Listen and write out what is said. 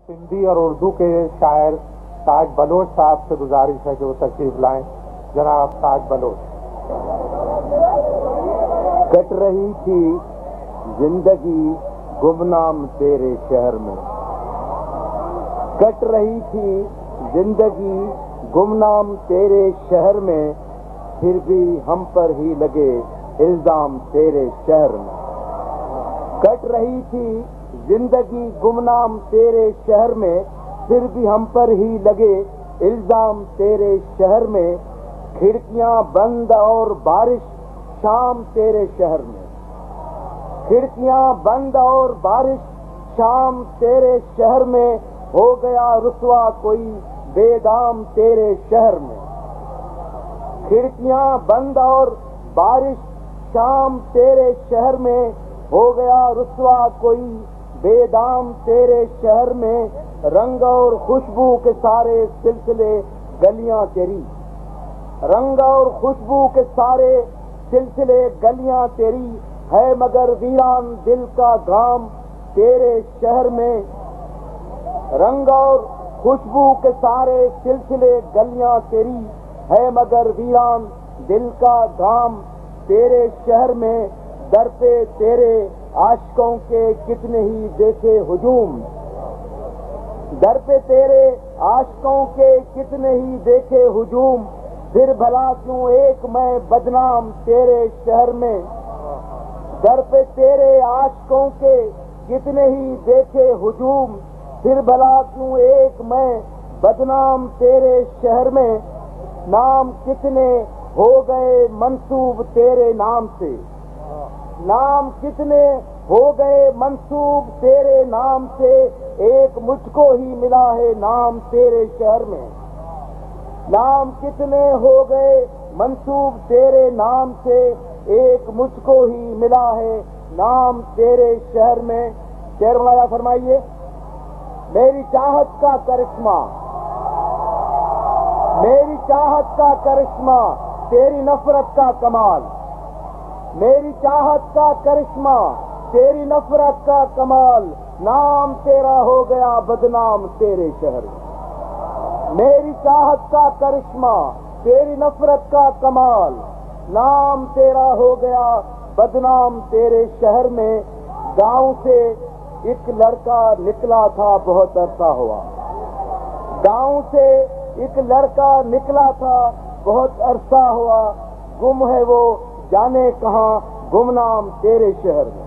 سندھی اور اردو کے شاعر تاج بلوچ صاحب سے گزارش ہے کہ وہ تشریف لائیں. جناب تاج بلوچ. کٹ رہی تھی زندگی گمنام تیرے شہر میں، کٹ رہی تھی زندگی گمنام تیرے شہر میں، پھر بھی ہم پر ہی لگے الزام تیرے شہر میں. کٹ رہی تھی زندگی گمنام تیرے شہر میں، پھر بھی ہم پر ہی لگے الزام تیرے شہر میں. کھڑکیاں بند اور بارش شام تیرے شہر میں، کھڑکیاں بند اور بارش شام تیرے شہر میں، ہو گیا رسوا کوئی بے دام تیرے شہر میں. کھڑکیاں بند اور بارش شام تیرے شہر میں، ہو گیا رسوا کوئی بے دام تیرے شہر میں. رنگ اور خوشبو کے سارے سلسلے گلیاں تیری، رنگ اور خوشبو کے سارے سلسلے گلیاں تیری، ہے مگر ویران دل کا گام تیرے شہر میں. رنگ اور خوشبو کے سارے سلسلے گلیاں تیری، ہے مگر ویران دل کا گام تیرے شہر میں. در پہ تیرے عاشقوں کے کتنے ہی دیکھے ہجوم، در پہ تیرے عاشقوں کے کتنے ہی دیکھے ہجوم، پھر بھلا کیوں ایک میں بدنام تیرے شہر میں. در پہ تیرے عاشقوں کے کتنے ہی دیکھے ہجوم، پھر بھلا کیوں ایک میں بدنام تیرے شہر میں. نام کتنے ہو گئے منسوب تیرے نام سے، نام کتنے ہو گئے منسوب تیرے نام سے، ایک مجھ کو ہی ملا ہے نام تیرے شہر میں. نام کتنے ہو گئے منسوب تیرے نام سے، ایک مجھ کو ہی ملا ہے نام تیرے شہر میں. شعر مولانا فرمائیے. میری چاہت کا کرشمہ، میری چاہت کا کرشمہ تیری نفرت کا کمال، میری چاہت کا کرشمہ تیری نفرت کا کمال، نام تیرا ہو گیا بدنام تیرے شہر میں. میری چاہت کا کرشمہ تیری نفرت کا کمال، نام تیرا ہو گیا بدنام تیرے شہر میں. گاؤں سے ایک لڑکا نکلا تھا بہت عرصہ ہوا، گاؤں سے ایک لڑکا نکلا تھا بہت عرصہ ہوا، گم ہے وہ جانے کہاں گمنام تیرے شہر میں.